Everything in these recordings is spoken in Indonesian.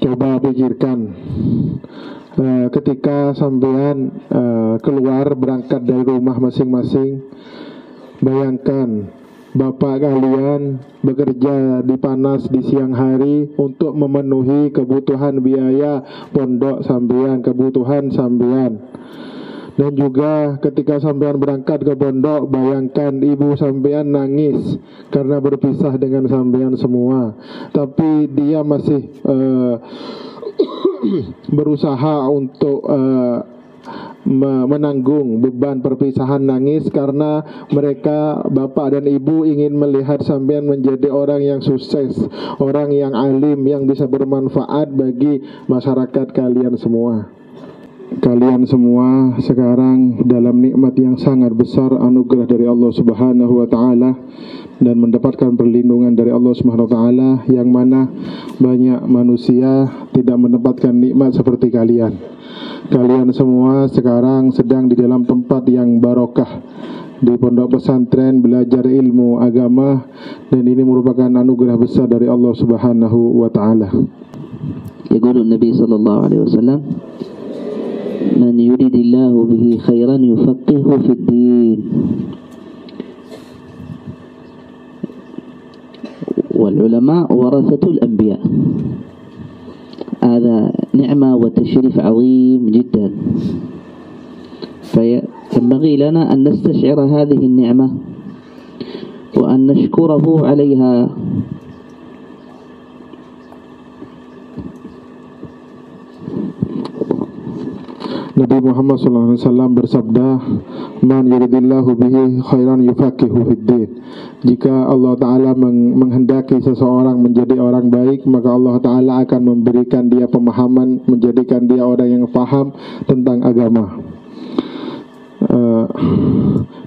Coba pikirkan ketika sampean keluar berangkat dari rumah masing-masing, bayangkan bapak kalian bekerja di panas di siang hari untuk memenuhi kebutuhan biaya pondok sampean, kebutuhan sampean. Dan juga ketika sampean berangkat ke pondok, bayangkan ibu sampean nangis karena berpisah dengan sampean semua. Tapi dia masih berusaha untuk menanggung beban perpisahan nangis karena mereka, bapak dan ibu, ingin melihat sampean menjadi orang yang sukses, orang yang alim, yang bisa bermanfaat bagi masyarakat kalian semua. Kalian semua sekarang dalam nikmat yang sangat besar, anugerah dari Allah Subhanahu wa taala, dan mendapatkan perlindungan dari Allah Subhanahu wa taala, yang mana banyak manusia tidak mendapatkan nikmat seperti kalian. Kalian semua sekarang sedang di dalam tempat yang barokah, di pondok pesantren, belajar ilmu agama, dan ini merupakan anugerah besar dari Allah Subhanahu wa taala. Yaqulu Nabi sallallahu alaihi wasallam, man yuridillahu bihi khairan yufaqihu fid din. والعلماء ورثة الأنبياء. هذا نعمة وتشريف عظيم جدا، فينبغي لنا أن نستشعر هذه النعمة وأن نشكره عليها. Nabi Muhammad SAW bersabda, man yuridillahu bihi khairan yufaqihu fiddin. Jika Allah Ta'ala menghendaki seseorang menjadi orang baik, maka Allah Ta'ala akan memberikan dia pemahaman, menjadikan dia orang yang paham tentang agama.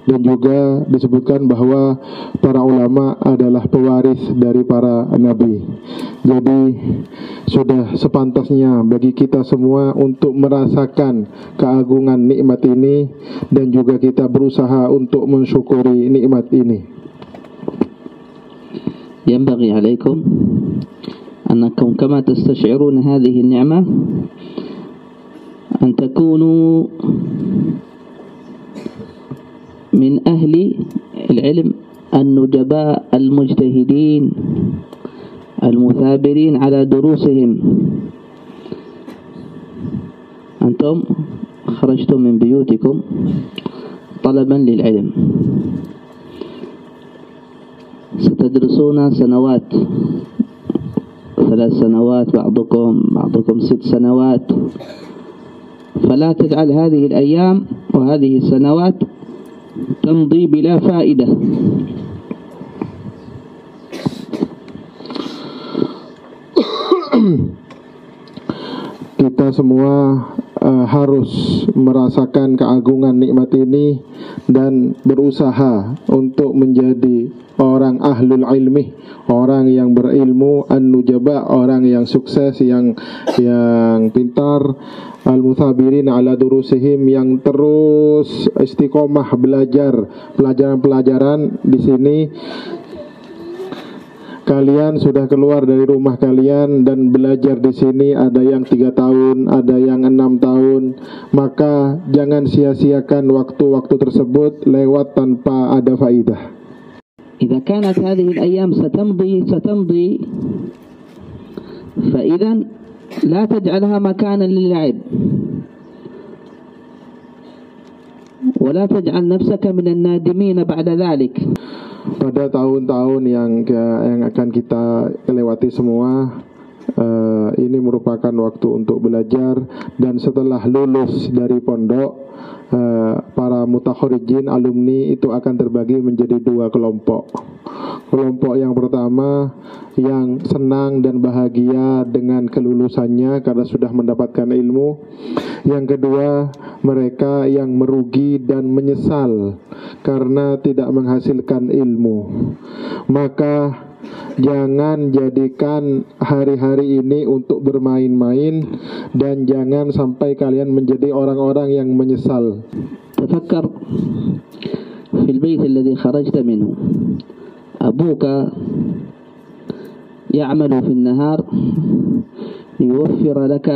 Dan juga disebutkan bahwa para ulama adalah pewaris dari para nabi. Jadi sudah sepantasnya bagi kita semua untuk merasakan keagungan nikmat ini, dan juga kita berusaha untuk mensyukuri nikmat ini. ينبغي عليكم أنكم كما تستشعرون هذه النعمة أن تكونوا من أهل العلم النجباء المجتهدين المثابرين على دروسهم. أنتم خرجتم من بيوتكم طلبا للعلم، ستدرسون سنوات، 3 سنوات، بعضكم 6 سنوات، فلا تجعل هذه الأيام وهذه السنوات تمضي بلا فائدة. Kita semua harus merasakan keagungan nikmat ini dan berusaha untuk menjadi orang ahlul ilmi, orang yang berilmu, an-nujaba, orang yang sukses, yang pintar, al-muthabirin ala durusihim, yang terus istiqomah belajar pelajaran-pelajaran. Di sini kalian sudah keluar dari rumah kalian dan belajar di sini, ada yang 3 tahun, ada yang 6 tahun. Maka jangan sia-siakan waktu-waktu tersebut lewat tanpa ada faidah. إذا كانت هذه الأيام ستمضي فإذا لا تجعلها مكانا للعب، ولا تجعل نفسك من النادمين بعد ذلك. Pada tahun-tahun yang akan kita lewati semua, ini merupakan waktu untuk belajar. Dan setelah lulus dari pondok, para mutakharijin, alumni itu akan terbagi menjadi 2 kelompok. Kelompok yang pertama yang senang dan bahagia dengan kelulusannya karena sudah mendapatkan ilmu. Yang kedua, mereka yang merugi dan menyesal karena tidak menghasilkan ilmu. Maka jangan jadikan hari-hari ini untuk bermain-main, dan jangan sampai kalian menjadi orang-orang yang menyesal. تفكر في البيت الذي خرجت منه، أبوك يعمل في النهار ليوفر لك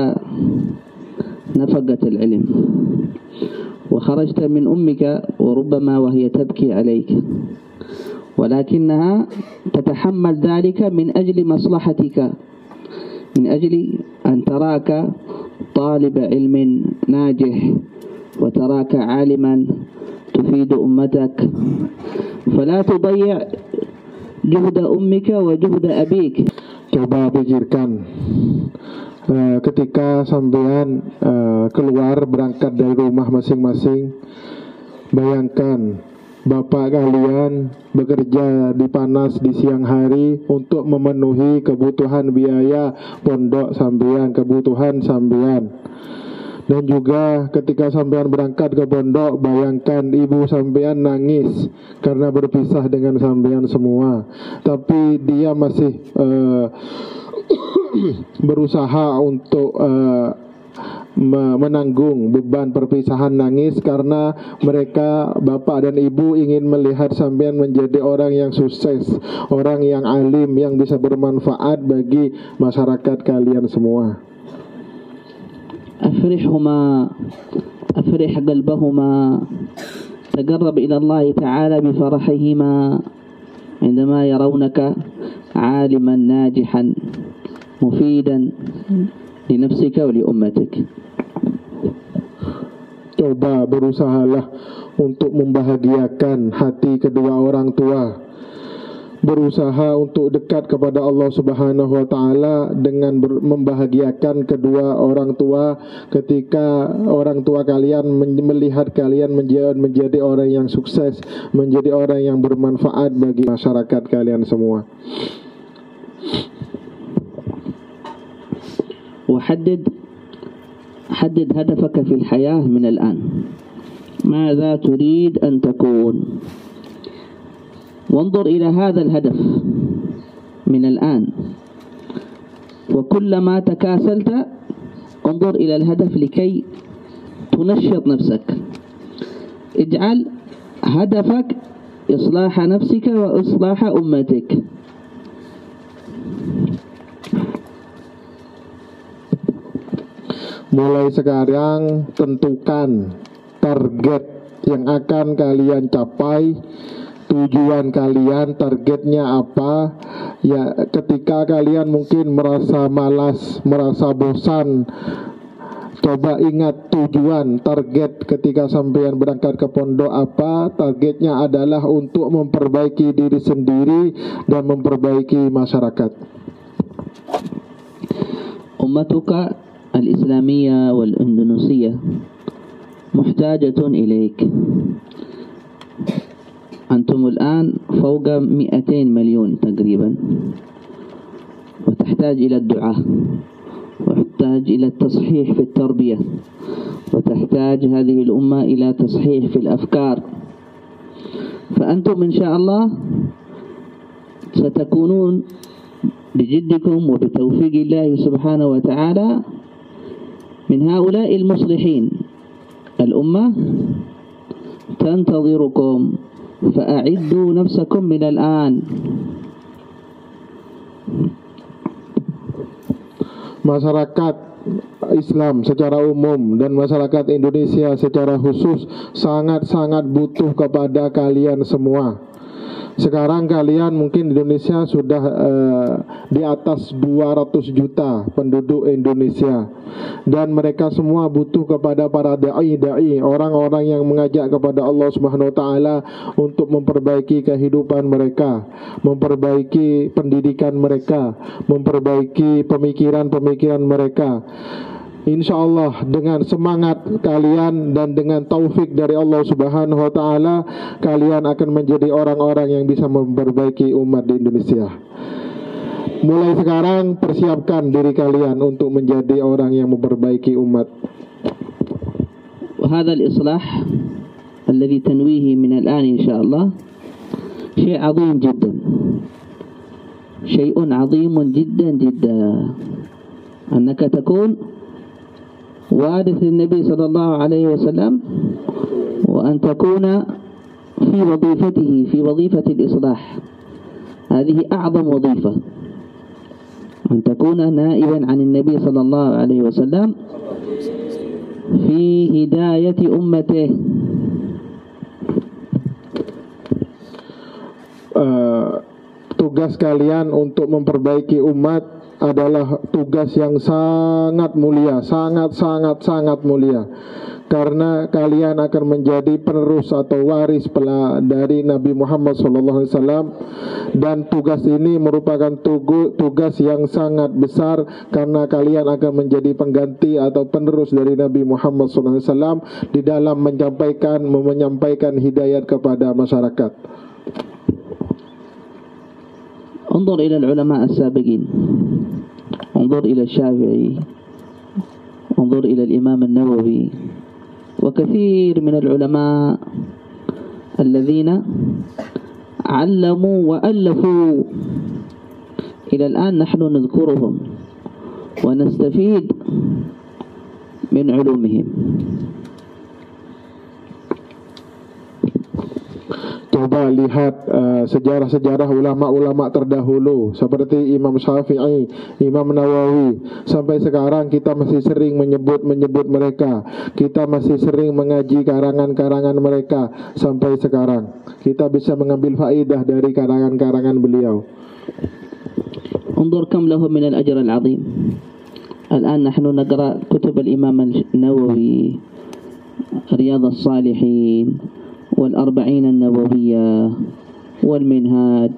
نفقة العلم، وخرجت من أمك وربما وهي تبكي عليك، ولكنها تتحمل ذلك من أجل مصلحتك، من أجل أن تراك طالب علم ناجح وتراك عالما تفيد أمتك، فلا تضيع جهد أمك وجهد أبيك. Coba pikirkan ketika sampean keluar berangkat dari rumah masing-masing, bayangkan bapak kalian bekerja di panas di siang hari untuk memenuhi kebutuhan biaya pondok sampean, kebutuhan sampean. Dan juga ketika sampean berangkat ke pondok, bayangkan ibu sampean nangis karena berpisah dengan sampean semua. Tapi dia masih berusaha untuk menanggung beban perpisahan nangis, karena mereka, bapak dan ibu, ingin melihat sampean menjadi orang yang sukses, orang yang alim, yang bisa bermanfaat bagi masyarakat kalian semua. أفرح قلبهما، تقرب إلى الله تعالى بفرحهما عندما يرونك عالما ناجحا مفيدا لنفسك ولأمتك. Coba berusahalah untuk membahagiakan hati kedua orang tua, berusaha untuk dekat kepada Allah Subhanahu wa taala dengan membahagiakan kedua orang tua ketika orang tua kalian melihat kalian menjadi orang yang sukses, menjadi orang yang bermanfaat bagi masyarakat kalian semua. حدد هدفك في الحياة من الآن، ماذا تريد أن تكون، وانظر إلى هذا الهدف من الآن، وكلما تكاسلت انظر إلى الهدف لكي تنشط نفسك. اجعل هدفك إصلاح نفسك وإصلاح أمتك. Mulai sekarang tentukan target yang akan kalian capai, tujuan kalian, targetnya apa. Ya, ketika kalian mungkin merasa malas, merasa bosan, coba ingat tujuan, target ketika sampean berangkat ke pondok apa. Targetnya adalah untuk memperbaiki diri sendiri dan memperbaiki masyarakat. Ummatuka الإسلامية والإندونيسية محتاجة إليك. أنتم الآن فوق 200 مليون تقريبا، وتحتاج إلى الدعاء، وتحتاج إلى التصحيح في التربية، وتحتاج هذه الأمة إلى تصحيح في الأفكار. فأنتم إن شاء الله ستكونون بجدكم وبتوفيق الله سبحانه وتعالى من هؤلاء المصلحين. الأمة تنتظركم، فأعدوا نفسكم من الآن. Masyarakat Islam secara umum dan masyarakat Indonesia secara khusus sangat-sangat butuh kepada kalian semua. Sekarang kalian mungkin di Indonesia sudah di atas 200 juta penduduk Indonesia, dan mereka semua butuh kepada para da'i, orang-orang yang mengajak kepada Allah Subhanahu wa taala untuk memperbaiki kehidupan mereka, memperbaiki pendidikan mereka, memperbaiki pemikiran-pemikiran mereka. Insya Allah dengan semangat kalian dan dengan taufik dari Allah Subhanahu wa taala, kalian akan menjadi orang-orang yang bisa memperbaiki umat di Indonesia. Mulai sekarang persiapkan diri kalian untuk menjadi orang yang memperbaiki umat. وهذا الإصلاح الذي تنويه من الآن إن شاء الله شيء عظيم جدا، شيء عظيم جدا جدا، أنك تكون وارث النبي صلى الله عليه وسلم، وأن تكون في وظيفته، في وظيفة الإصلاح. هذه أعظم وظيفة. أن تكون نائبا عن النبي صلى الله عليه وسلم في هداية أمته. Tugas kalian untuk memperbaiki umat adalah tugas yang sangat mulia, sangat mulia. Karena kalian akan menjadi penerus atau waris dari Nabi Muhammad SAW, dan tugas ini merupakan tugas yang sangat besar karena kalian akan menjadi pengganti atau penerus dari Nabi Muhammad SAW di dalam menyampaikan hidayat kepada masyarakat. انظر إلى العلماء السابقين، انظر إلى الشافعي، انظر إلى الإمام النووي، وكثير من العلماء الذين علموا وألفوا، إلى الآن نحن نذكرهم ونستفيد من علومهم. Coba lihat sejarah-sejarah ulama-ulama terdahulu seperti Imam Syafi'i, Imam Nawawi. Sampai sekarang kita masih sering menyebut mereka. Kita masih sering mengaji karangan-karangan mereka. Sampai sekarang kita bisa mengambil faedah dari karangan-karangan beliau. انظر كم له من الأجر العظيم. الآن نحن نقرأ كتب الإمام النووي، رياض الصالحين، والأربعين النووية، والمنهاج،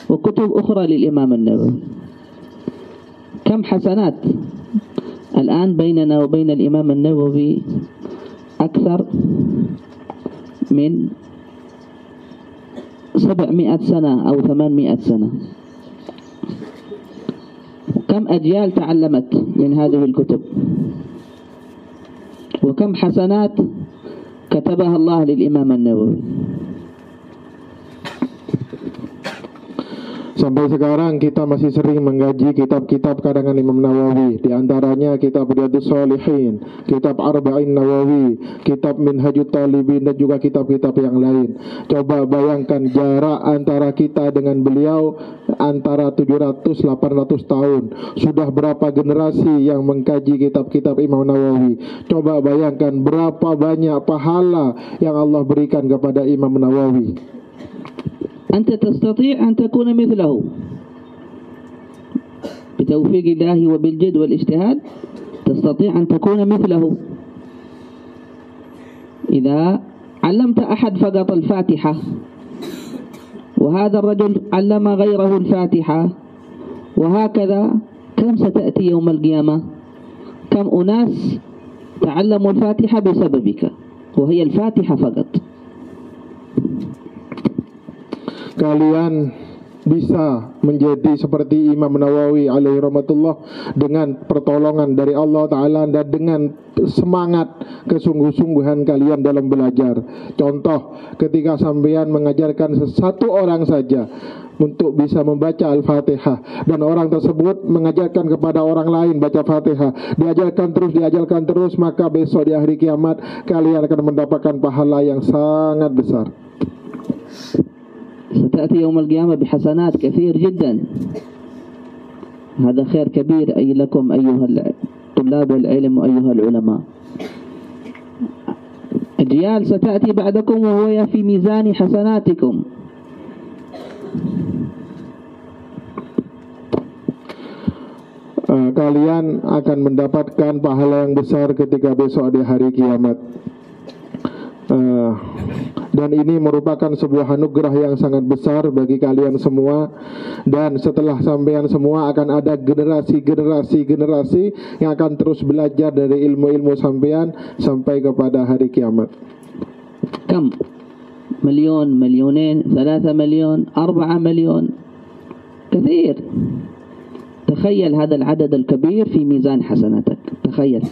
وكتب أخرى للإمام النووي. كم حسنات الآن بيننا وبين الإمام النووي؟ أكثر من 700 سنة أو 800 سنة. كم أجيال تعلمت من هذه الكتب، وكم حسنات كتبها الله للإمام النووي. Sampai sekarang kita masih sering mengkaji kitab-kitab karangan Imam Nawawi. Di antaranya kitab Riyadhus Shalihin, kitab Arba'in Nawawi, kitab Minhajut Talibin, dan juga kitab-kitab yang lain. Coba bayangkan jarak antara kita dengan beliau antara 700-800 tahun. Sudah berapa generasi yang mengkaji kitab-kitab Imam Nawawi. Coba bayangkan berapa banyak pahala yang Allah berikan kepada Imam Nawawi. أنت تستطيع أن تكون مثله بتوفيق الله وبالجد والاجتهاد. تستطيع أن تكون مثله إذا علمت أحد فقط الفاتحة، وهذا الرجل علم غيره الفاتحة، وهكذا كم ستأتي يوم القيامة؟ كم أناس تعلموا الفاتحة بسببك، وهي الفاتحة فقط. Kalian bisa menjadi seperti Imam Nawawi alaihi rahmatullah dengan pertolongan dari Allah Ta'ala dan dengan semangat kesungguh-sungguhan kalian dalam belajar. Contoh, ketika sampean mengajarkan satu orang saja untuk bisa membaca Al-Fatihah, dan orang tersebut mengajarkan kepada orang lain baca Fatihah, diajarkan terus, maka besok di hari kiamat kalian akan mendapatkan pahala yang sangat besar. ستأتي يوم القيامة بحسنات كثير جدا. هذا خير كبير أي لكم أيها الطلاب والعلم وأيها العلماء. أجيال ستأتي بعدكم وهو في ميزان حسناتكم. Kalian akan mendapatkan pahala yang besar ketika besok di hari kiamat. Dan ini merupakan sebuah anugerah yang sangat besar bagi kalian semua. Dan setelah sampean semua akan ada generasi yang akan terus belajar dari ilmu-ilmu sampean sampai kepada hari kiamat. Kam? مليون، مليونين، 3 مليون، 4 مليون، كثير. تخيل هذا العدد الكبير في ميزان حسناتك. تخيل.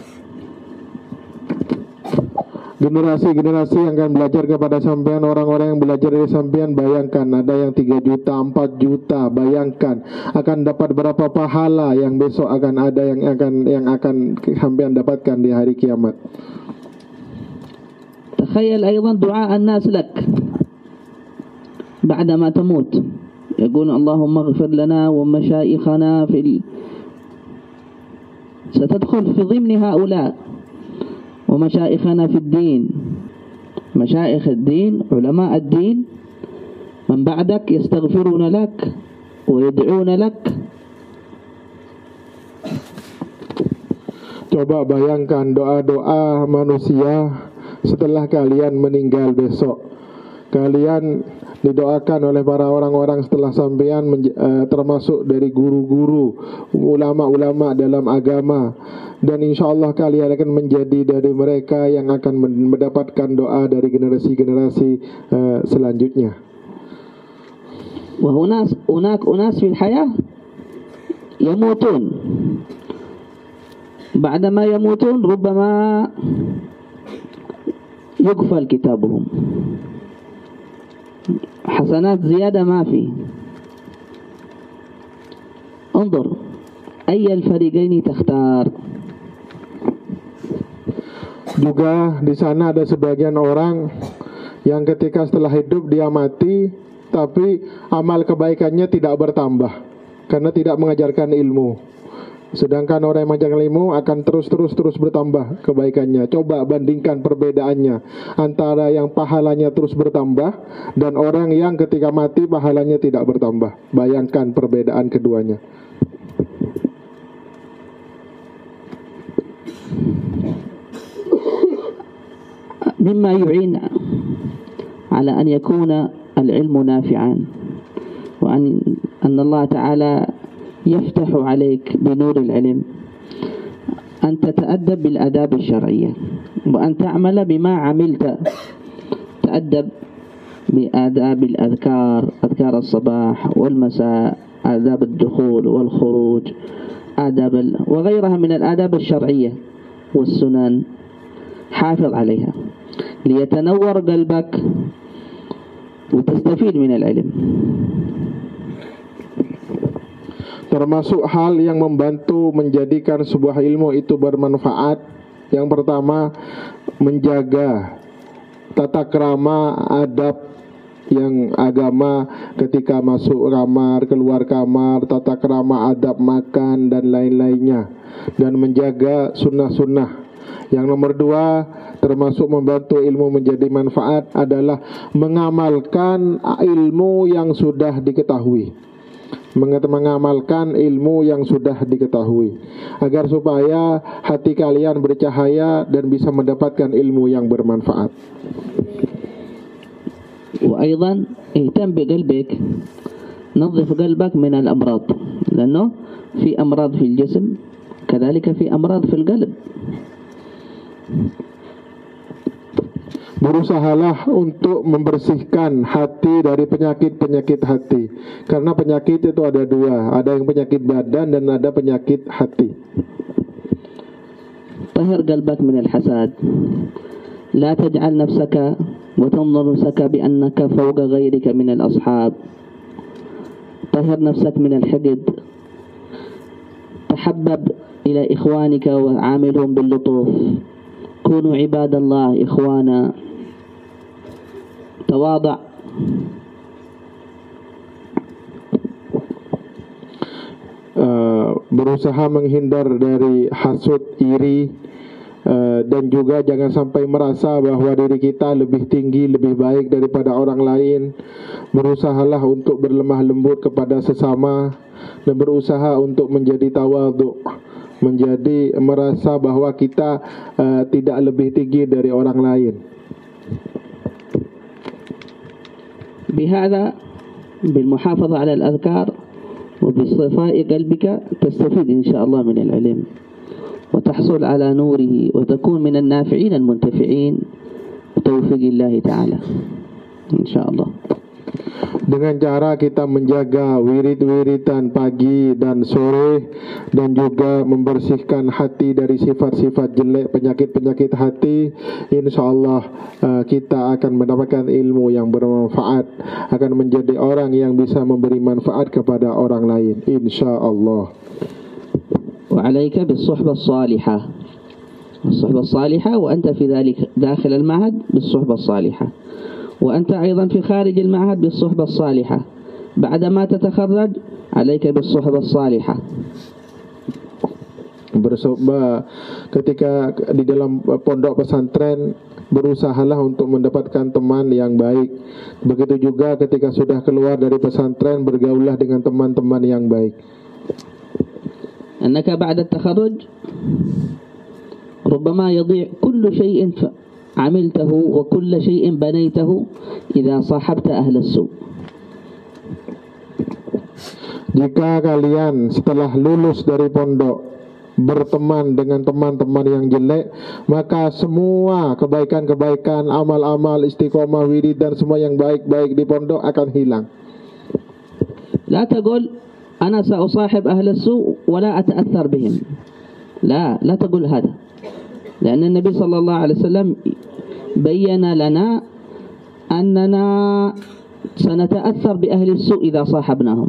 Generasi-generasi yang akan belajar kepada sampean, orang-orang yang belajar dari sampean, bayangkan ada yang 3 juta, 4 juta, bayangkan akan dapat berapa pahala yang besok akan ada yang akan sampean dapatkan di hari kiamat. تخيل أيضا دعاء الناس لك بعدما تموت، يقول اللهم اغفر لنا ومشايخنا ستدخل في ضمن هؤلاء. ومشايخنا في الدين، مشايخ الدين، علماء الدين من بعدك يستغفرون لك ويدعون لك. Coba bayangkan doa-doa manusia setelah kalian meninggal besok. Kalian didoakan oleh para orang-orang setelah sampean, termasuk dari guru-guru, ulama-ulama dalam agama, dan insya Allah kalian akan menjadi dari mereka yang akan mendapatkan doa dari generasi-generasi selanjutnya. Wa unas fil hayah yamutun, بعدما يموتون ربما يقفل كتابهم، حسنات زيادة ما في. انظر أي الفريقين تختار. Juga di sana ada sebagian orang yang ketika setelah hidup dia mati, tapi amal kebaikannya tidak bertambah karena tidak mengajarkan ilmu. Sedangkan orang yang mengajarkan ilmu akan terus bertambah kebaikannya. Coba bandingkan perbedaannya antara yang pahalanya terus bertambah dan orang yang ketika mati pahalanya tidak bertambah. Bayangkan perbedaan keduanya. مما يعين على أن يكون العلم نافعا وأن الله تعالى يفتح عليك بنور العلم أن تتأدب بالآداب الشرعية وأن تعمل بما عملت. تأدب بآداب الأذكار، أذكار الصباح والمساء، آداب الدخول والخروج، وغيرها من الآداب الشرعية والسنن. حافظ عليها ليتنور قلبك وتستفيد من العلم. Termasuk hal yang membantu menjadikan sebuah ilmu itu bermanfaat. Yang pertama, menjaga tata krama adab yang agama ketika masuk kamar, keluar kamar, tata krama adab makan dan lain-lainnya, dan menjaga sunnah-sunnah. Yang nomor dua, termasuk membantu ilmu menjadi manfaat adalah mengamalkan ilmu yang sudah diketahui. Mengamalkan ilmu yang sudah diketahui agar supaya hati kalian bercahaya dan bisa mendapatkan ilmu yang bermanfaat. وأيضا اهتم بقلبك، نظف قلبك من الأمراض، لأنه في أمراض في الجسم كذلك في أمراض في القلب. Berusahalah untuk membersihkan hati dari penyakit-penyakit hati. Karena penyakit itu ada dua, ada yang penyakit badan dan ada penyakit hati. طهر قلبك من الحسد، لا تجعل نفسك وتنظر نفسك بأنك فوق غيرك من الأصحاب. طهر نفسك من الحقد، تحبب إلى إخوانك وعاملهم باللطف. كونوا عباد الله إخوانا، تواضع. Berusaha menghindar dari hasud, iri, dan juga jangan sampai merasa bahwa diri kita lebih tinggi, lebih baik daripada orang lain. Berusahalah untuk berlemah lembut kepada sesama dan berusaha untuk menjadi tawadhu, menjadi merasa bahwa kita tidak lebih tinggi dari orang lain. بهذا بالمحافظة على الأذكار وبصفاء قلبك تستفيد إن شاء الله من العلم وتحصل على نوره وتكون من النافعين المنتفعين بتوفيق الله تعالى إن شاء الله. Dengan cara kita menjaga wirid-wiridan pagi dan sore, dan juga membersihkan hati dari sifat-sifat jelek, penyakit-penyakit hati, insyaallah kita akan mendapatkan ilmu yang bermanfaat, akan menjadi orang yang bisa memberi manfaat kepada orang lain, insyaallah. Wa 'alaika bis-suhbah as-salihah. As-suhbah as-salihah wa anta fi dhalik dakhil al-ma'had bis-suhbah as-salihah. وأنت أيضا في خارج المعهد بالصحبة الصالحة. بعدما تتخرج عليك بالصحبة الصالحة. ketika di dalam pondok pesantren berusahalah untuk mendapatkan teman yang baik. Begitu juga ketika sudah keluar dari pesantren, bergaullah dengan teman-teman yang baik. أنك بعد التخرج ربما يضيع كل شيء عملته وكل شيء بنيته إذا صاحبت أهل السوء. Jika kalian setelah lulus dari pondok berteman dengan teman-teman yang jelek, maka semua kebaikan-kebaikan, amal-amal, istiqomah, wirid dan semua yang baik-baik di pondok akan hilang. لا تقول أنا سأصاحب أهل السوء ولا أتأثر بهم. لا تقول هذا، لأن النبي صلى الله عليه وسلم بين لنا أننا سنتأثر بأهل السوء إذا صاحبناهم.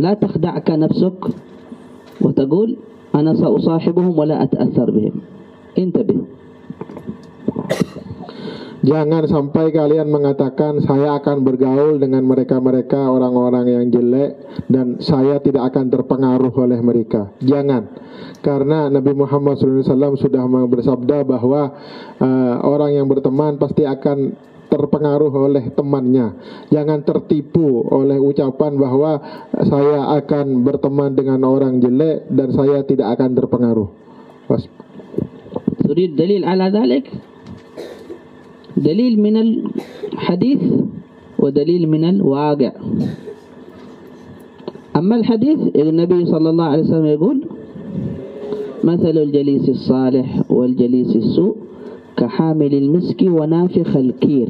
لا تخدعك نفسك وتقول أنا سأصاحبهم ولا أتأثر بهم. انتبه. Jangan sampai kalian mengatakan saya akan bergaul dengan mereka-mereka orang-orang yang jelek dan saya tidak akan terpengaruh oleh mereka. Jangan. Karena Nabi Muhammad SAW sudah bersabda bahwa orang yang berteman pasti akan terpengaruh oleh temannya. Jangan tertipu oleh ucapan bahwa saya akan berteman dengan orang jelek dan saya tidak akan terpengaruh. تريد دليل على ذلك؟ دليل من الحديث ودليل من الواقع. أما الحديث النبي صلى الله عليه وسلم يقول مثل الجليس الصالح والجليس السوء كحامل المسك ونافخ الكير.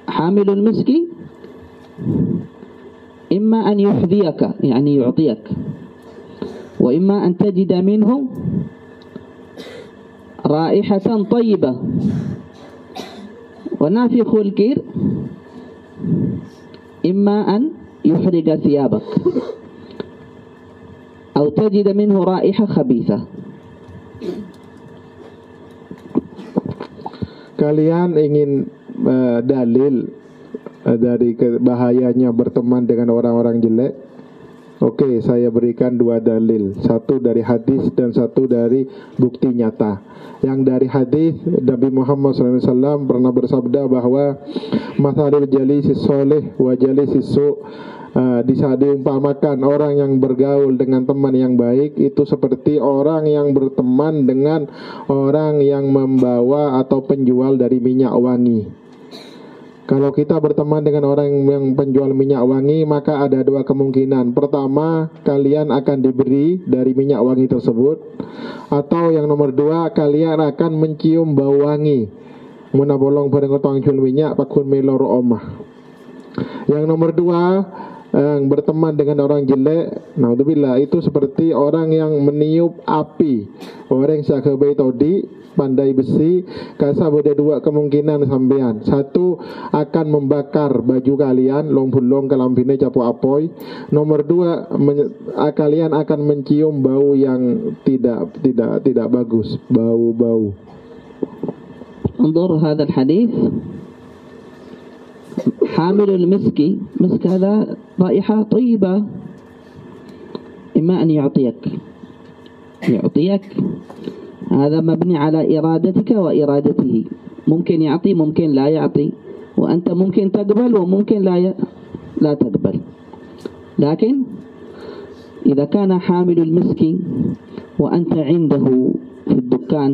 حامل المسك إما أن يحذيك يعني يعطيك، وإما أن تجد منه رائحة طيبة، ونافخ الكير إما أن يحرق ثيابك أو تجد منه رائحة خبيثة. Kalian ingin dalil dari bahayanya berteman dengan orang-orang jelek? Oke, saya berikan dua dalil. Satu dari hadis dan satu dari bukti nyata. Yang dari hadis, Nabi Muhammad SAW pernah bersabda bahwa mathalul jalisis soleh wa jalisis su', di saat diumpamakan orang yang bergaul dengan teman yang baik itu seperti orang yang berteman dengan orang yang membawa atau penjual dari minyak wangi. Kalau kita berteman dengan orang yang penjual minyak wangi, maka ada dua kemungkinan. Pertama, kalian akan diberi dari minyak wangi tersebut, atau yang nomor dua, kalian akan mencium bau wangi. Muna bolong bareng otong jual minyak pakun melor omah. Yang nomor dua, yang berteman dengan orang jelek, naudzubillah, itu seperti orang yang meniup api. Orang yang sakabai todi pandai besi, kasa ada dua kemungkinan sampean. Satu, akan membakar baju kalian, long bulong kalampine capo apoy. Nomor dua, kalian akan mencium bau yang tidak bagus, bau-bau. انظر هذا الحديث. حامل المسك، مسك هذا رائحة طيبة، إما أن يعطيك هذا مبني على إرادتك وإرادته. ممكن يعطي ممكن لا يعطي، وأنت ممكن تقبل وممكن لا تقبل. لكن إذا كان حامل المسك وأنت عنده في الدكان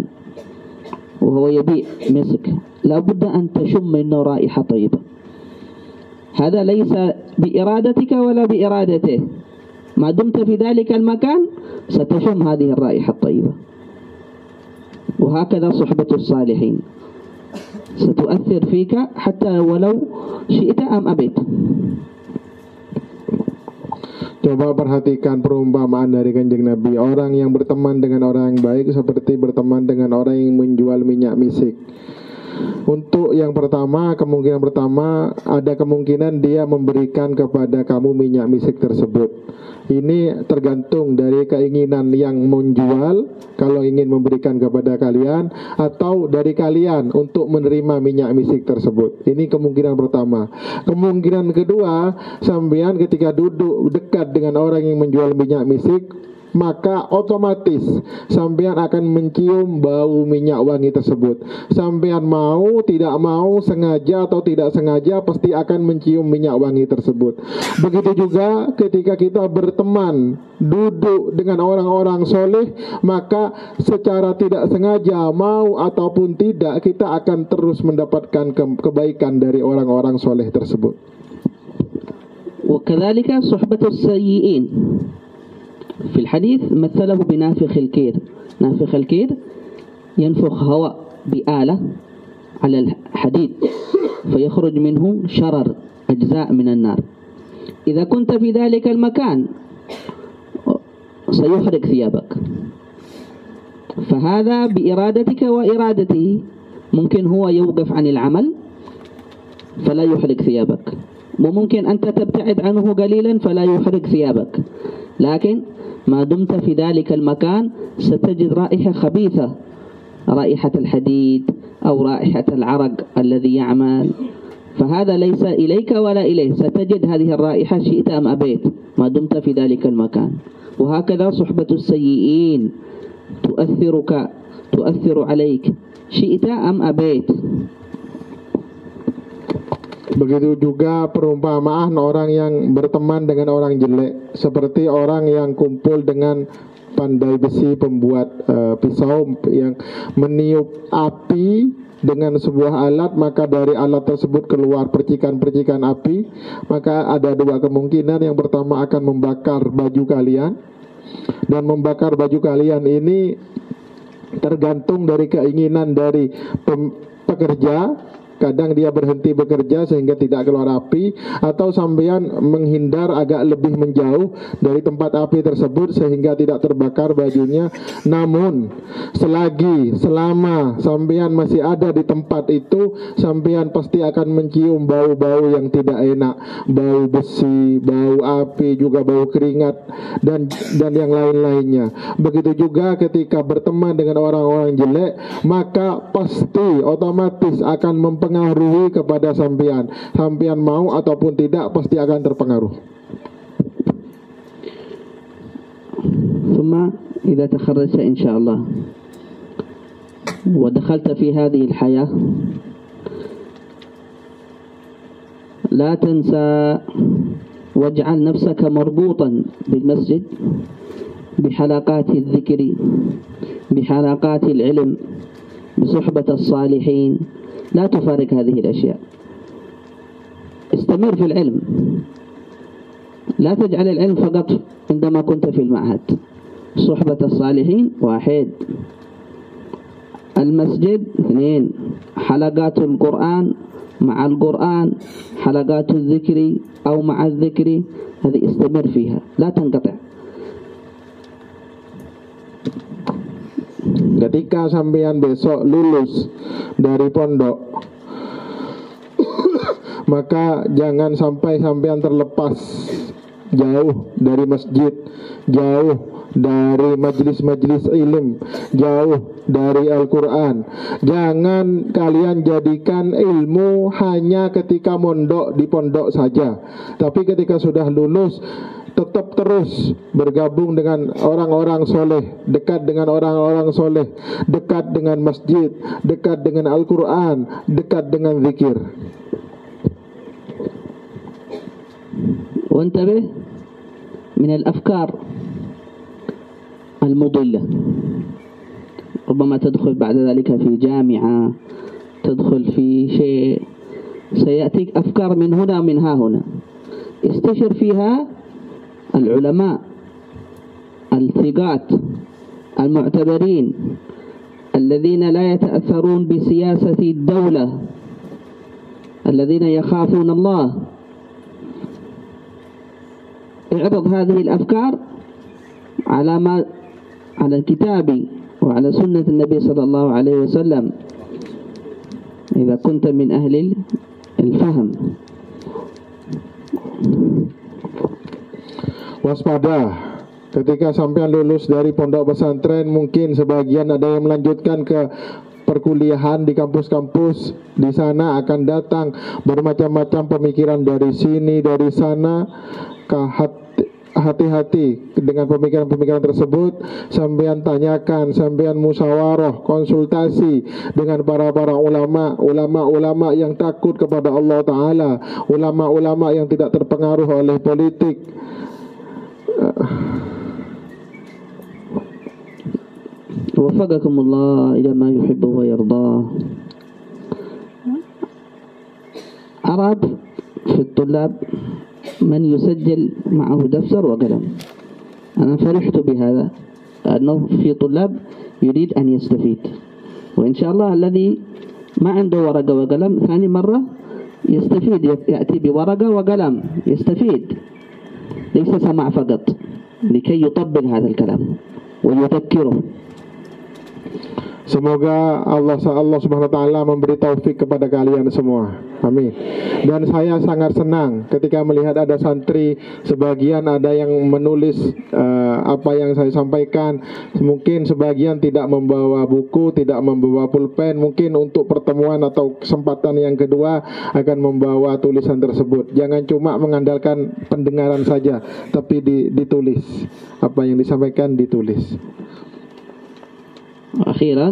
وهو يبيع مسك، لابد أن تشم منه رائحة طيبة. هذا ليس بإرادتك ولا بإرادته، ما دمت في ذلك المكان ستشم هذه الرائحة الطيبة. وهكذا صحبة الصالحين ستؤثر فيك حتى ولو شئت أم أبيت. Coba perhatikan perumpamaan dari Kanjeng Nabi. Orang yang berteman dengan orang yang baik seperti berteman dengan orang yang menjual minyak misik. Untuk yang pertama, kemungkinan pertama ada kemungkinan dia memberikan kepada kamu minyak misik tersebut. Ini tergantung dari keinginan yang menjual, kalau ingin memberikan kepada kalian, atau dari kalian untuk menerima minyak misik tersebut. Ini kemungkinan pertama. Kemungkinan kedua, sampean ketika duduk dekat dengan orang yang menjual minyak misik, maka otomatis sampean akan mencium bau minyak wangi tersebut. Sampean mau, tidak mau, sengaja atau tidak sengaja, pasti akan mencium minyak wangi tersebut. Begitu juga ketika kita berteman, duduk dengan orang-orang soleh, maka secara tidak sengaja, mau ataupun tidak, kita akan terus mendapatkan kebaikan dari orang-orang soleh tersebut. وكذلك صحبة السيئين. في الحديث مثله بنافخ الكير. نافخ الكير ينفخ هواء بآلة على الحديد فيخرج منه شرر أجزاء من النار. إذا كنت في ذلك المكان سيحرق ثيابك، فهذا بإرادتك وإرادته. ممكن هو يوقف عن العمل فلا يحرق ثيابك، وممكن أنت تبتعد عنه قليلا فلا يحرق ثيابك، لكن ما دمت في ذلك المكان ستجد رائحة خبيثة، رائحة الحديد أو رائحة العرق الذي يعمل، فهذا ليس إليك ولا إليه، ستجد هذه الرائحة شئت أم أبيت ما دمت في ذلك المكان. وهكذا صحبة السيئين تؤثر عليك شئت أم أبيت. Begitu juga perumpamaan orang yang berteman dengan orang jelek, seperti orang yang kumpul dengan pandai besi pembuat pisau yang meniup api dengan sebuah alat, maka dari alat tersebut keluar percikan-percikan api. Maka ada dua kemungkinan. Yang pertama akan membakar baju kalian, dan membakar baju kalian ini tergantung dari keinginan dari pekerja. Kadang dia berhenti bekerja sehingga tidak keluar api, atau sampean menghindar agak lebih menjauh dari tempat api tersebut sehingga tidak terbakar bajunya. Namun selama sampean masih ada di tempat itu, sampean pasti akan mencium bau-bau yang tidak enak, bau besi, bau api, juga bau keringat dan yang lain-lainnya. Begitu juga ketika berteman dengan orang-orang jelek, maka pasti otomatis akan mempengaruhi kepada sampean. Sampean mau ataupun tidak pasti akan terpengaruh. ثم إذا تخرجت إن شاء الله ودخلت في هذه الحياة لا تنسى واجعل نفسك مربوطا بالمسجد بحلقات الذكر، بحلقات العلم، بصحبة الصالحين. لا تفارق هذه الأشياء، استمر في العلم، لا تجعل العلم فقط عندما كنت في المعهد. صحبة الصالحين 1، المسجد 2، حلقات القرآن مع القرآن، حلقات الذكر أو مع الذكر، هذه استمر فيها لا تنقطع. Ketika sampean besok lulus dari pondok, maka jangan sampai sampean terlepas jauh dari masjid, jauh dari majelis-majelis ilmu, jauh dari Al-Quran. Jangan kalian jadikan ilmu hanya ketika mondok di pondok saja, tapi ketika sudah lulus tetap terus bergabung dengan orang-orang soleh, dekat dengan orang-orang soleh, dekat dengan masjid, dekat dengan Al-Quran, dekat dengan zikir. وانتبه من الأفكار المضلة، ربما تدخل بعد ذلك في جامعة، تدخل في شيء، سيأتيك أفكار من هنا من ها هنا، استشر فيها العلماء الثقات المعتبرين الذين لا يتأثرون بسياسة الدولة، الذين يخافون الله. اعرض هذه الأفكار على الكتاب وعلى سنة النبي صلى الله عليه وسلم، إذا كنت من أهل الفهم. Waspada, ketika sampean lulus dari pondok pesantren, mungkin sebagian ada yang melanjutkan ke perkuliahan di kampus-kampus. Di sana akan datang bermacam-macam pemikiran dari sini, dari sana. Hati-hati dengan pemikiran-pemikiran tersebut. Sampean tanyakan, sampean musyawarah, konsultasi dengan para ulama yang takut kepada Allah Ta'ala, ulama-ulama yang tidak terpengaruh oleh politik. وفقكم الله إلى ما يحب ويرضاه. أرى في الطلاب من يسجل معه دفتر وقلم. أنا فرحت بهذا لأنه في طلاب يريد أن يستفيد، وإن شاء الله الذي ما عنده ورقة وقلم ثاني مرة يستفيد، يأتي بورقة وقلم يستفيد، ليس سماع فقط، لكي يطبق هذا الكلام ويذكره. Semoga Allah Subhanahu wa taala memberi taufik kepada kalian semua. Amin. Dan saya sangat senang ketika melihat ada santri sebagian ada yang menulis apa yang saya sampaikan. Mungkin sebagian tidak membawa buku, tidak membawa pulpen. Mungkin untuk pertemuan atau kesempatan yang kedua akan membawa tulisan tersebut. Jangan cuma mengandalkan pendengaran saja, tapi ditulis. Apa yang disampaikan ditulis. أخيرا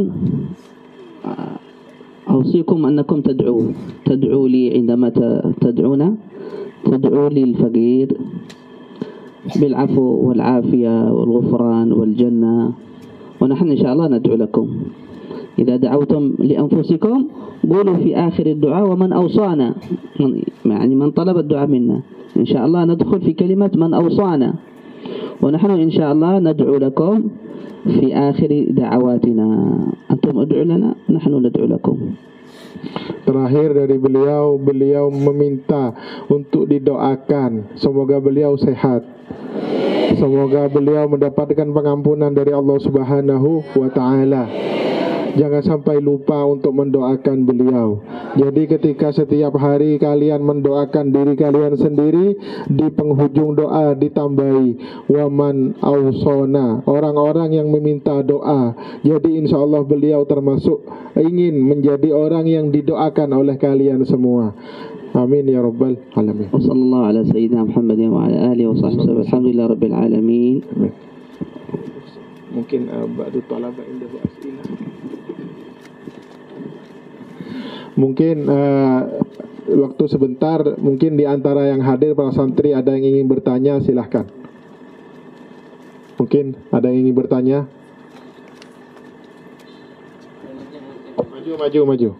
أوصيكم أنكم تدعوا لي عندما تدعونا، تدعوا لي الفقير بالعفو والعافية والغفران والجنة، ونحن إن شاء الله ندعو لكم. إذا دعوتم لأنفسكم قولوا في آخر الدعاء ومن أوصانا، يعني من طلب الدعاء منا، إن شاء الله ندخل في كلمة من أوصانا، ونحن إن شاء الله ندعو لكم في آخر دعواتنا. أنتم ادعوا لنا، نحن ندعو لكم. Terakhir dari beliau meminta untuk didoakan. Semoga beliau sehat. Semoga beliau mendapatkan pengampunan dari Allah Subhanahu wa taala. Jangan sampai lupa untuk mendoakan beliau. Jadi ketika setiap hari kalian mendoakan diri kalian sendiri, di penghujung doa ditambahi waman ausona, orang-orang yang meminta doa. Jadi insya Allah beliau termasuk ingin menjadi orang yang didoakan oleh kalian semua. Amin ya rabbal alamin. Wassallallahu ala sayyidina Muhammadin wa ala alihi wa sahbihi alhamdulillah rabbil alamin. Mungkin ba'du talaba indahu as'ilah. Mungkin waktu sebentar, mungkin di antara yang hadir para santri ada yang ingin bertanya, silahkan. Mungkin ada yang ingin bertanya. Maju.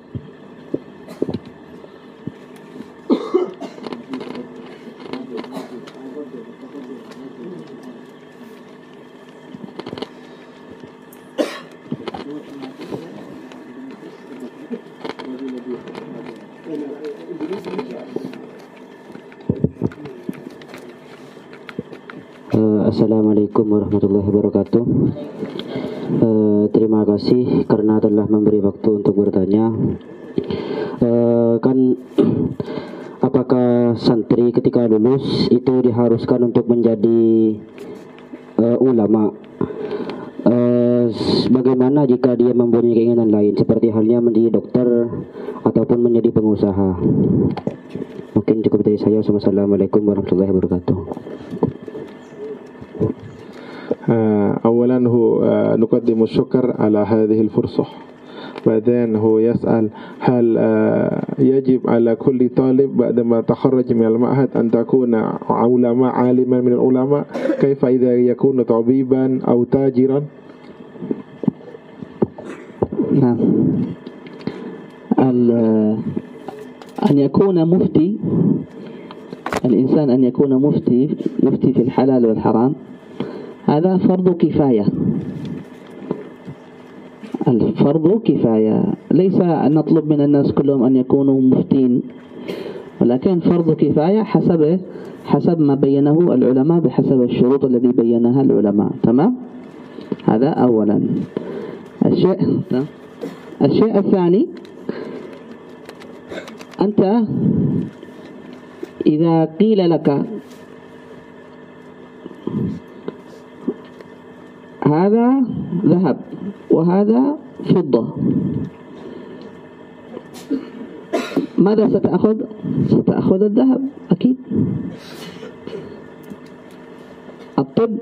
Assalamualaikum warahmatullahi wabarakatuh. Terima kasih karena telah memberi waktu untuk bertanya. Apakah santri ketika lulus itu diharuskan untuk menjadi ulama? Bagaimana jika dia mempunyai keinginan lain seperti halnya menjadi dokter ataupun menjadi pengusaha? Mungkin cukup dari saya. Wassalamualaikum warahmatullahi wabarakatuh. أولا هو نقدم الشكر على هذه الفرصة. بعدين هو يسأل هل يجب على كل طالب بعدما تخرج من المعهد أن تكون علماء عالما من العلماء؟ كيف إذا يكون طبيبا أو تاجرا؟ نعم، أن يكون مفتي، الإنسان أن يكون مفتي يفتي في الحلال والحرام، هذا فرض كفاية. الفرض كفاية، ليس أن نطلب من الناس كلهم أن يكونوا مفتين، ولكن فرض كفاية حسب ما بينه العلماء، بحسب الشروط التي بينها العلماء. تمام؟ هذا أولا. الشيء الثاني، أنت إذا قيل لك هذا ذهب وهذا فضة ماذا ستأخذ؟ ستأخذ الذهب أكيد. الطب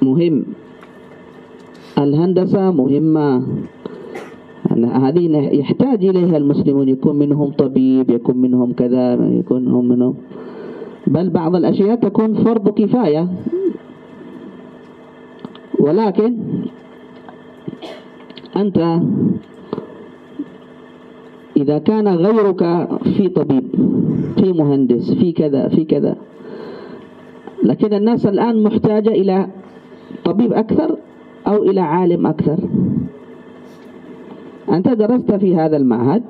مهم، الهندسة مهمة، هذه يحتاج إليها المسلمون، يكون منهم طبيب، يكون منهم كذا، يكون منهم، بل بعض الأشياء تكون فرض كفاية. ولكن أنت إذا كان غيرك في طبيب، في مهندس، في كذا في كذا، لكن الناس الآن محتاجة إلى طبيب أكثر أو إلى عالم أكثر. أنت درست في هذا المعهد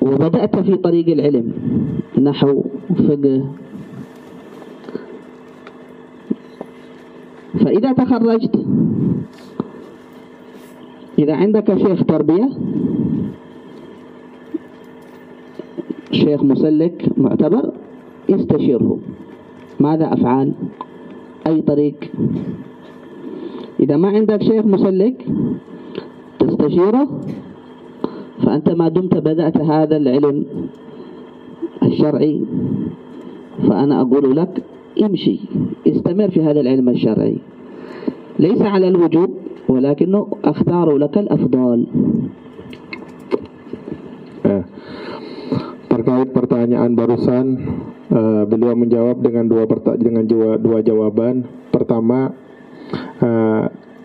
وبدأت في طريق العلم، نحو، فقه، فإذا تخرجت، إذا عندك شيخ تربية، شيخ مسلك معتبر، استشيره، ماذا أفعل؟ أي طريق؟ إذا ما عندك شيخ مسلك تستشيره، فأنت ما دمت بدأت هذا العلم الشرعي فأنا أقول لك امشي، استمر في هذا العلم الشرعي، ليس على الوجوب ولكنه أختار لك الأفضل. Terkait pertanyaan barusan, beliau menjawab dengan dua jawaban. Pertama,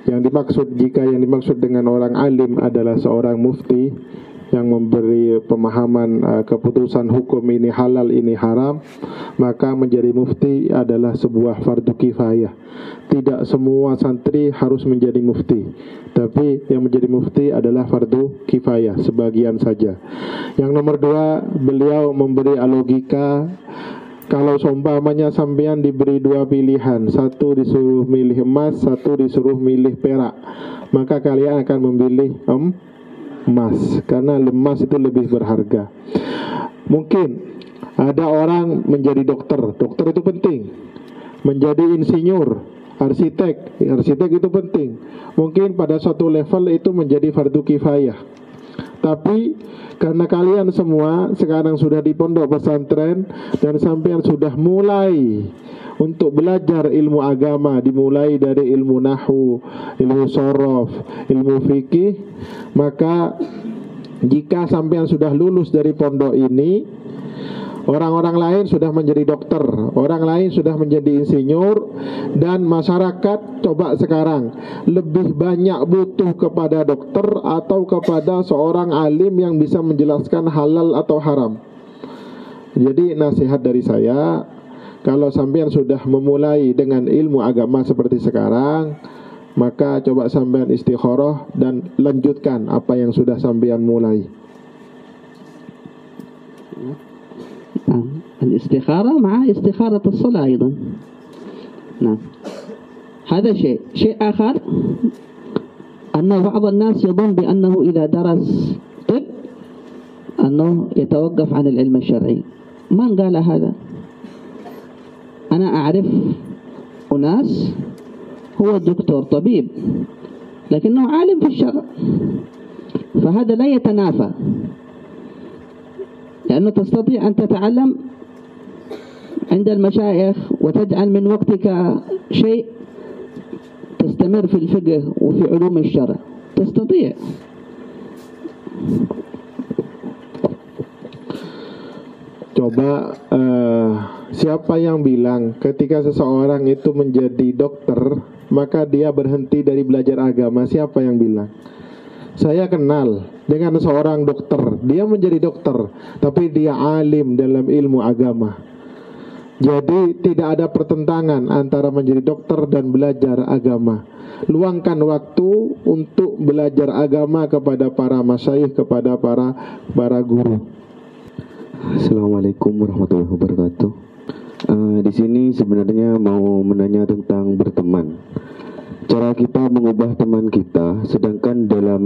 yang dimaksud dengan orang alim adalah seorang mufti yang memberi pemahaman keputusan hukum ini halal, ini haram, maka menjadi mufti adalah sebuah fardu kifayah. Tidak semua santri harus menjadi mufti, tapi yang menjadi mufti adalah fardu kifayah, sebagian saja. Yang nomor dua, beliau memberi logika. Kalau seumpamanya sampean diberi dua pilihan, satu disuruh milih emas, satu disuruh milih perak, maka kalian akan memilih emas, karena emas itu lebih berharga. Mungkin ada orang menjadi dokter itu penting. Menjadi insinyur, arsitek itu penting. Mungkin pada suatu level itu menjadi fardu kifayah. Tapi karena kalian semua sekarang sudah di pondok pesantren dan sampean sudah mulai untuk belajar ilmu agama, dimulai dari ilmu nahwu, ilmu shorof, ilmu fikih, maka jika sampean sudah lulus dari pondok ini, orang-orang lain sudah menjadi dokter, orang lain sudah menjadi insinyur, dan masyarakat coba sekarang lebih banyak butuh kepada dokter atau kepada seorang alim yang bisa menjelaskan halal atau haram. Jadi nasihat dari saya, kalau sampean sudah memulai dengan ilmu agama seperti sekarang, maka coba sampean istikharah dan lanjutkan apa yang sudah sampean mulai. الاستخارة مع استخارة الصلاة أيضا. نعم، هذا شيء آخر، أن بعض الناس يظن بأنه إذا درس طب أنه يتوقف عن العلم الشرعي. من قال هذا؟ أنا أعرف أناس هو دكتور طبيب لكنه عالم في الشرع، فهذا لا يتنافى، لأنه تستطيع أن تتعلم عند المشايخ وتجعل من وقتك شيء تستمر في الفقه وفي علوم الشرع، تستطيع. Coba siapa yang bilang ketika seseorang itu menjadi dokter maka dia berhenti dari belajar agama? Siapa yang bilang? Saya kenal dengan seorang dokter, dia menjadi dokter tapi dia alim dalam ilmu agama. Jadi tidak ada pertentangan antara menjadi dokter dan belajar agama. Luangkan waktu untuk belajar agama kepada para masyayikh, kepada para guru. Assalamualaikum warahmatullahi wabarakatuh. Di sini sebenarnya mau menanya tentang berteman. Cara kita mengubah teman kita, sedangkan dalam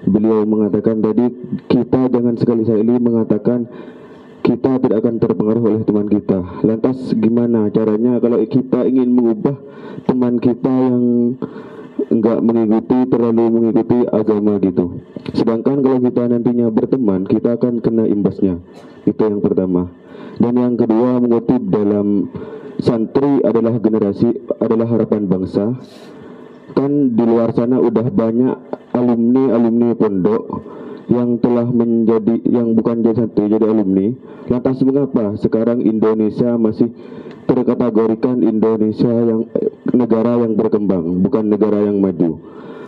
beliau mengatakan tadi, kita jangan sekali-sekali mengatakan kita tidak akan terpengaruh oleh teman kita. Lantas gimana caranya kalau kita ingin mengubah teman kita yang enggak terlalu mengikuti agama gitu. Sedangkan kalau kita nantinya berteman, kita akan kena imbasnya. Itu yang pertama. Dan yang kedua, mengutip dalam santri adalah harapan bangsa. Kan di luar sana udah banyak alumni pondok yang telah yang bukan jadi santri, jadi alumni. Lantas mengapa sekarang Indonesia masih terkategorikan Indonesia yang negara yang berkembang, bukan negara yang maju?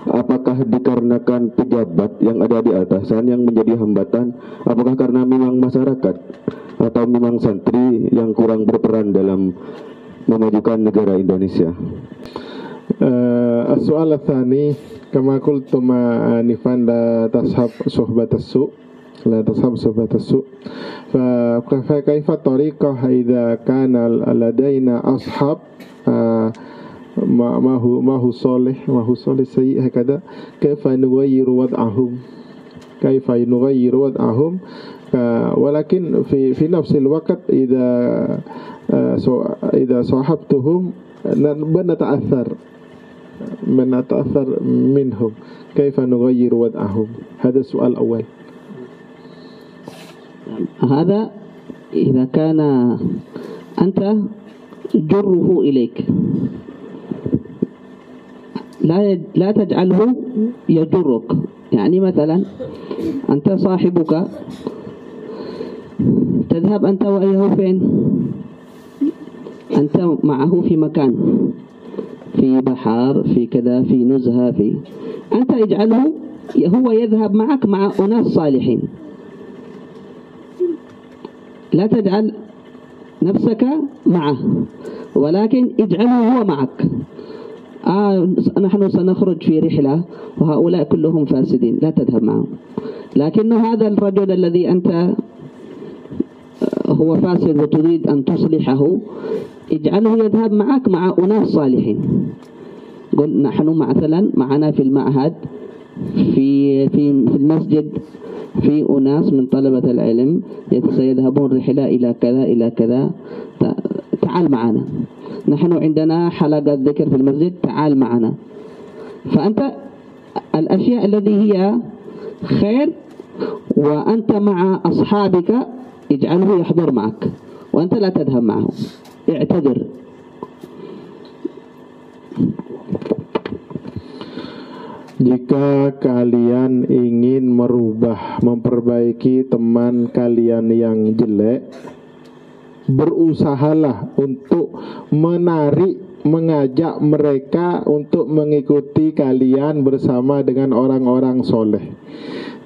Apakah dikarenakan pejabat yang ada di atasan yang menjadi hambatan? Apakah karena memang masyarakat atau memang santri yang kurang berperan dalam memajukan negara Indonesia? السؤال الثاني كما قلتم آنفا لا تصحب صحبة السوء فكيف الطريقة إذا كان لدينا أصحاب ما هو صالح سيء هكذا كيف نغير وضعهم ولكن في نفس الوقت إذا صاحبتهم بنتأثر منهم كيف نغير وضعهم هذا السؤال الأول. هذا إذا كان أنت جره إليك لا تجعله يجرك. يعني مثلا أنت صاحبك تذهب أنت وإياه فين؟ أنت معه في مكان، في بحر، في كذا، في نزهة، أنت اجعله هو يذهب معك مع أناس صالحين. لا تجعل نفسك معه ولكن اجعله هو معك. نحن سنخرج في رحلة وهؤلاء كلهم فاسدين، لا تذهب معهم. لكن هذا الرجل الذي أنت هو فاسد وتريد أن تصلحه اجعله يذهب معك مع أناس صالحين. قل نحن مثلا معنا في المعهد في المسجد في أناس من طلبة العلم سيذهبون رحلة إلى كذا تعال معنا. نحن عندنا حلقة ذكر في المسجد، تعال معنا. فأنت الأشياء التي هي خير وأنت مع أصحابك اجعله يحضر معك وأنت لا تذهب معه. اعتذر. Jika kalian ingin memperbaiki teman kalian yang jelek, berusahalah untuk mengajak mereka untuk mengikuti kalian bersama dengan orang-orang soleh.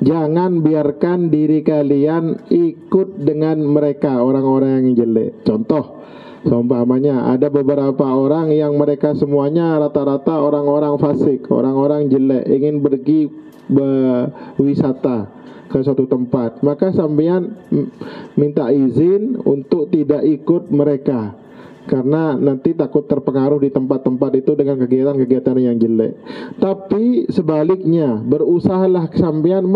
Jangan biarkan diri kalian ikut dengan mereka, orang-orang yang jelek. Contoh, seumpamanya ada beberapa orang yang mereka semuanya rata-rata orang-orang fasik, orang-orang jelek, ingin pergi berwisata ke suatu tempat, maka sampean minta izin untuk tidak ikut mereka, karena nanti takut terpengaruh di tempat-tempat itu dengan kegiatan-kegiatan yang jelek. Tapi sebaliknya, berusahalah sampean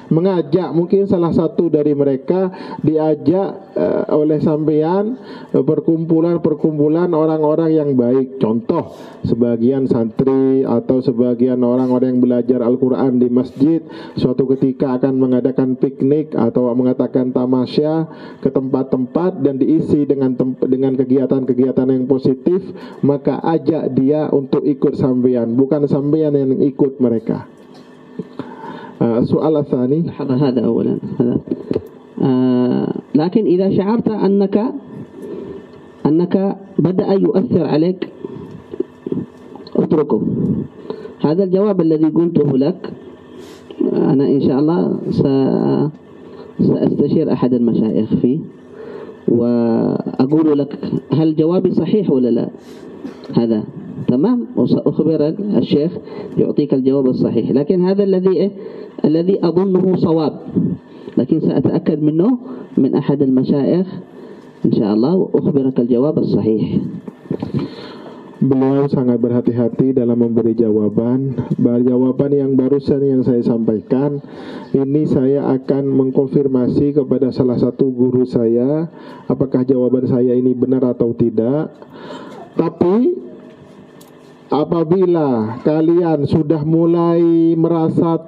mengajak mungkin salah satu dari mereka diajak oleh sampean perkumpulan orang-orang yang baik. Contoh, sebagian santri atau sebagian orang-orang yang belajar Al-Quran di masjid suatu ketika akan mengadakan piknik atau mengatakan tamasya ke tempat-tempat dan diisi dengan kegiatan-kegiatan yang positif, maka ajak dia untuk ikut sampean, bukan sampean yang ikut mereka. السؤال الثاني هذا أولا هذا لكن إذا شعرت أنك بدأ يؤثر عليك اتركه. هذا الجواب الذي قلته لك أنا إن شاء الله سأستشير أحد المشايخ فيه وأقول لك هل جوابي صحيح ولا لا. هذا تمام، وسأخبر الشيخ يعطيك الجواب الصحيح. لكن هذا الذي أظنه صواب، لكن سأتأكد منه من أحد المشايخ إن شاء الله وأخبرك الجواب الصحيح. Beliau sangat berhati-hati dalam memberi jawaban. Jawaban yang barusan yang saya sampaikan, ini saya akan mengkonfirmasi kepada salah satu guru saya, apakah jawaban saya ini benar atau tidak. Tapi apabila kalian sudah mulai merasa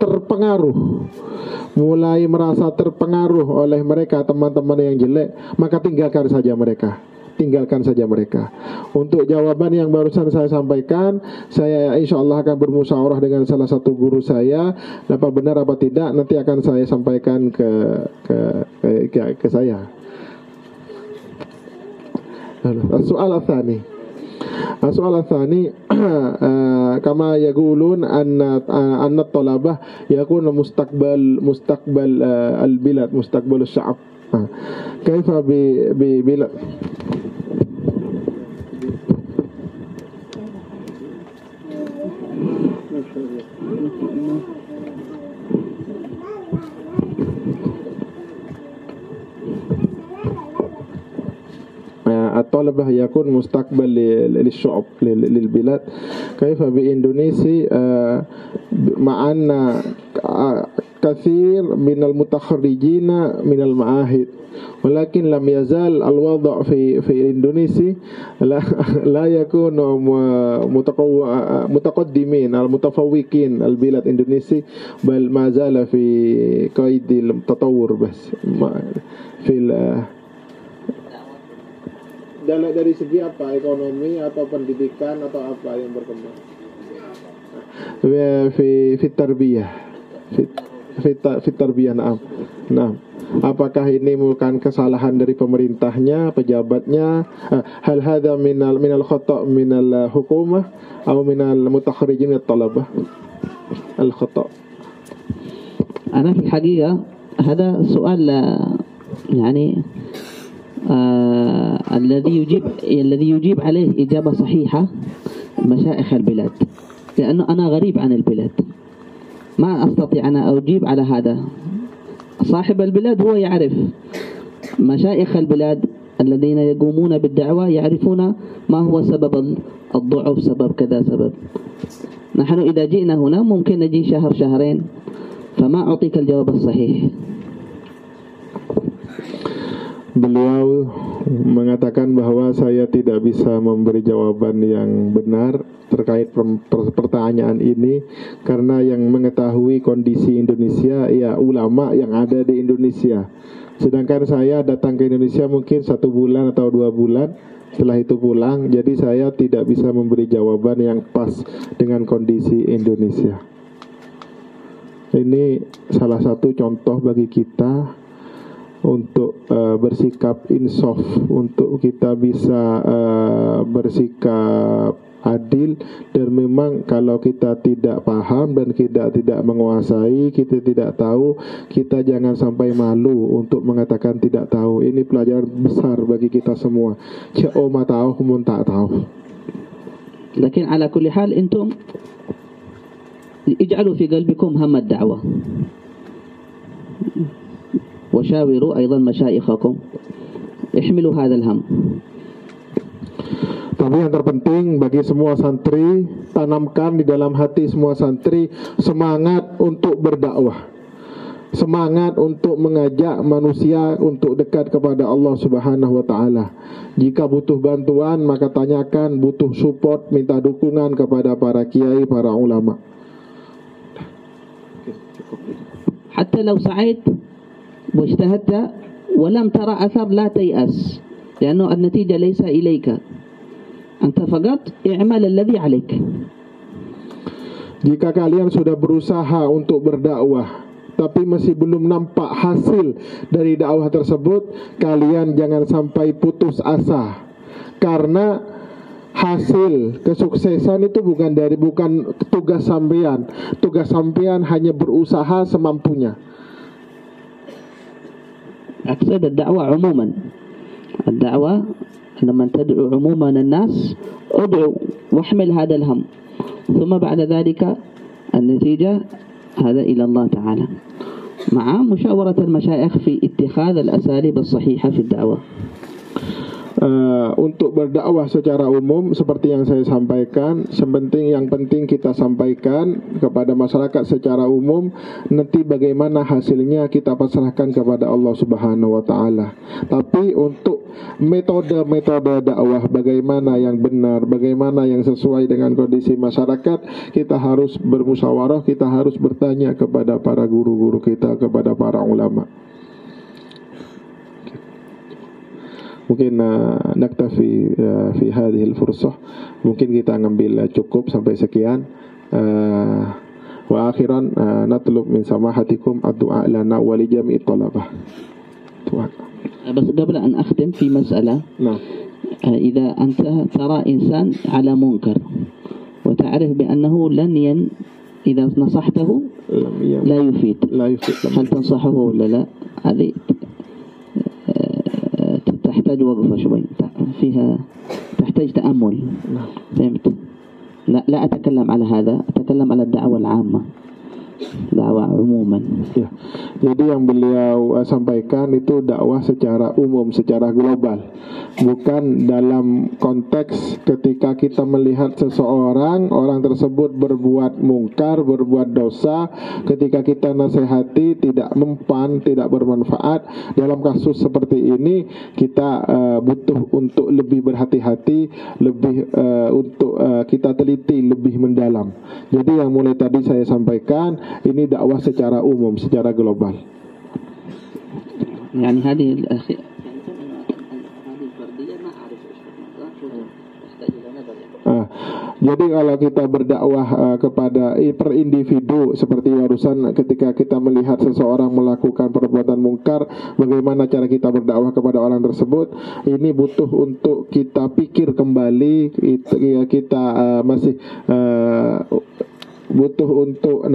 terpengaruh oleh mereka, teman-teman yang jelek, maka tinggalkan saja mereka. Untuk jawaban yang barusan saya sampaikan, saya insya Allah akan bermusyawarah dengan salah satu guru saya. Apa benar apa tidak, nanti akan saya sampaikan ke saya. Soal الثاني كما يقولون أن الطلبة يكون مستقبل البلاد مستقبل الشعب. كيف ببلاد الطلبة يكون مستقبل للشعب للبلاد. كيف بإندونيسيا مع أن كثير من المتخرجين من المعاهد ولكن لم يزال الوضع في إندونيسيا لا يكون متقدمين المتفوقين البلاد إندونيسيا بل ما زال في قيد التطور بس في dari segi apa, ekonomi atau pendidikan atau apa yang berkembang? Fi tarbiyah, Naam. Apakah ini bukan kesalahan dari pemerintahnya, pejabatnya? Hal hadha minal khata' minal hukumah atau minal mutakharijin at-talabah? Al-khata'. أنا في الحقيقة هذا سؤال يعني الذي يجيب عليه إجابة صحيحة مشايخ البلاد، لأنه أنا غريب عن البلاد، ما أستطيع أن أجيب على هذا. صاحب البلاد هو يعرف، مشايخ البلاد الذين يقومون بالدعوة يعرفون ما هو سبب الضعف، سبب كذا سبب. نحن إذا جئنا هنا ممكن نجي شهر شهرين فما أعطيك الجواب الصحيح. Beliau mengatakan bahwa saya tidak bisa memberi jawaban yang benar terkait pertanyaan ini karena yang mengetahui kondisi Indonesia ya ulama yang ada di Indonesia. Sedangkan saya datang ke Indonesia mungkin 1 bulan atau 2 bulan, setelah itu pulang, jadi saya tidak bisa memberi jawaban yang pas dengan kondisi Indonesia. Ini salah satu contoh bagi kita untuk bersikap insaf, untuk kita bisa bersikap adil. Dan memang kalau kita tidak paham dan kita tidak menguasai, kita tidak tahu, kita jangan sampai malu untuk mengatakan tidak tahu. Ini pelajaran besar bagi kita semua. Jauh ma tahu mun tak tahu. Lakin ala kulli hal antum ij'alu fi qalbikum ham ad-da'wah. وشاوروا أيضا مشايخكم احملوا هذا الهم. Tapi yang terpenting bagi semua santri, tanamkan di dalam hati semua santri semangat untuk berdakwah, semangat untuk mengajak manusia untuk dekat kepada Allah Subhanahu wa taala. Jika butuh bantuan maka tanyakan, butuh support, minta dukungan kepada para kiai, para ulama. Hatta law sa'ait واجتهدت ولم ترى أثر لا تيأس، لأنه النتيجة ليس إليك، أنت فقط اعمل الذي عليك. Jika kalian sudah berusaha untuk berdakwah tapi masih belum nampak hasil dari dakwah tersebut, kalian jangan sampai putus asa, karena hasil kesuksesan itu bukan tugas sampean. Tugas sampean hanya berusaha semampunya. أقصد الدعوة عموما، الدعوة لما تدعو عموما الناس ادعو واحمل هذا الهم، ثم بعد ذلك النتيجة هذا إلى الله تعالى مع مشاورة المشايخ في اتخاذ الأساليب الصحيحة في الدعوة. untuk berdakwah secara umum seperti yang saya sampaikan, yang penting kita sampaikan kepada masyarakat secara umum. Nanti bagaimana hasilnya kita pasrahkan kepada Allah Subhanahu wa taala. Tapi untuk metode dakwah bagaimana yang benar, bagaimana yang sesuai dengan kondisi masyarakat, kita harus bermusyawarah, kita harus bertanya kepada para guru-guru kita, kepada para ulama. Mungkin naktafi fi hadhihi al-fursah. Mungkin kita ngambil cukup sampai sekian. Wa akhiran natlub min samahatikum ad-du'a lana wa li jami'it talabah. بس قبل أن أختم في مسألة. نعم. إذا أنت ترى إنسان على منكر وتعرف بأنه إذا نصحته لا يفيد، هل تنصحه ولا لا؟ هذه تحتاج وقفة شوي، فيها تحتاج تأمل. فهمت؟ لا أتكلم على هذا، أتكلم على الدعوة العامة، dakwah umuman. Ya. Jadi yang beliau sampaikan itu dakwah secara umum, secara global. Bukan dalam konteks ketika kita melihat seseorang, orang tersebut berbuat mungkar, berbuat dosa, ketika kita nasihati tidak mempan, tidak bermanfaat. Dalam kasus seperti ini kita butuh untuk lebih berhati-hati, lebih untuk kita teliti lebih mendalam. Jadi yang mulai tadi saya sampaikan, ini dakwah secara umum, secara global. يعني هذه Jadi kalau kita berdakwah kepada per individu seperti barusan ketika kita melihat seseorang melakukan perbuatan mungkar, bagaimana cara kita berdakwah kepada orang tersebut, ini butuh untuk kita pikir kembali, kita masih butuh untuk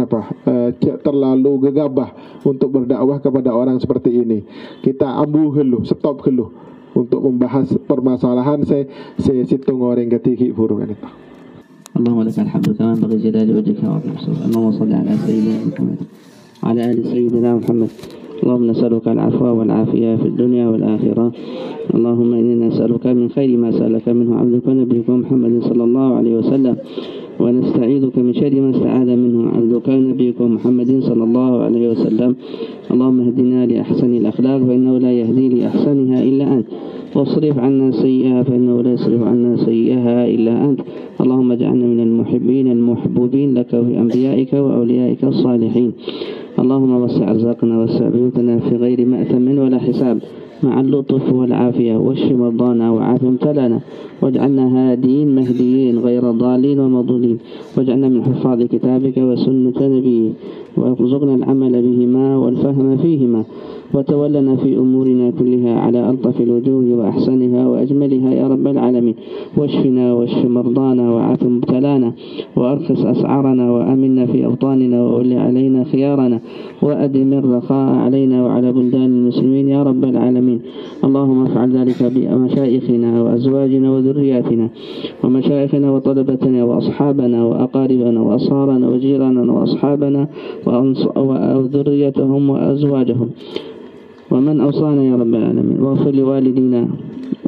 terlalu gegabah untuk berdakwah kepada orang seperti ini. Kita ambu helu, stop helu untuk membahas permasalahan saya situng orang ketika burung itu. اللهم لك الحمد كما ينبغي جلال وجهك وعظيم سلطانك. اللهم صل على سيدنا محمد وعلى آل سيدنا محمد. اللهم نسألك العفو والعافية في الدنيا والآخرة. اللهم إنا نسألك من خير ما سألك منه عبدك ونبيك محمد صلى الله عليه وسلم، ونستعيذك من شر ما استعاذ منه عبدك ونبيك محمد صلى الله عليه وسلم. اللهم اهدنا لأحسن الأخلاق فإنه لا يهدي لأحسنها إلا أنت، واصرف عنا سيئها فإنه لا يصرف عنا سيئها إلا أنت. اللهم اجعلنا من المحبين المحبوبين لك في أنبيائك وأوليائك الصالحين. اللهم وسع رزقنا وسع بيوتنا في غير مأثم ولا حساب، مع اللطف والعافية، واشف مرضانا وعاف مبتلانا، واجعلنا هادين مهديين غير ضالين ومضلين، واجعلنا من حفاظ كتابك وسنة نبيك، وارزقنا العمل بهما والفهم فيهما، وتولنا في أمورنا كلها على ألطف الوجوه وأحسنها وأجملها يا رب العالمين. واشفنا واشف مرضانا وعاف مبتلانا، وأرخص أسعارنا، وأمنا في أوطاننا، وولي علينا خيارنا، وأدم الرخاء علينا وعلى بلدان المسلمين يا رب العالمين. اللهم افعل ذلك بمشايخنا وأزواجنا وذرياتنا، ومشايخنا وطلبتنا وأصحابنا وأقاربنا وأصهارنا وجيراننا وأصحابنا وذريتهم وأزواجهم، ومن أوصانا يا رب العالمين. واغفر لوالدينا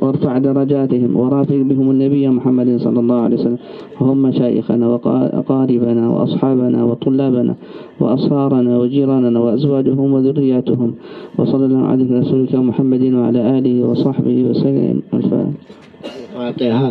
وارفع درجاتهم، ورافق بهم النبي محمد صلى الله عليه وسلم، وهم مشايخنا وأقاربنا وأصحابنا وطلابنا وأصهارنا وجيراننا وأزواجهم وذرياتهم. وصلى الله على رسولك محمد وعلى آله وصحبه وسلم. الفاتحة.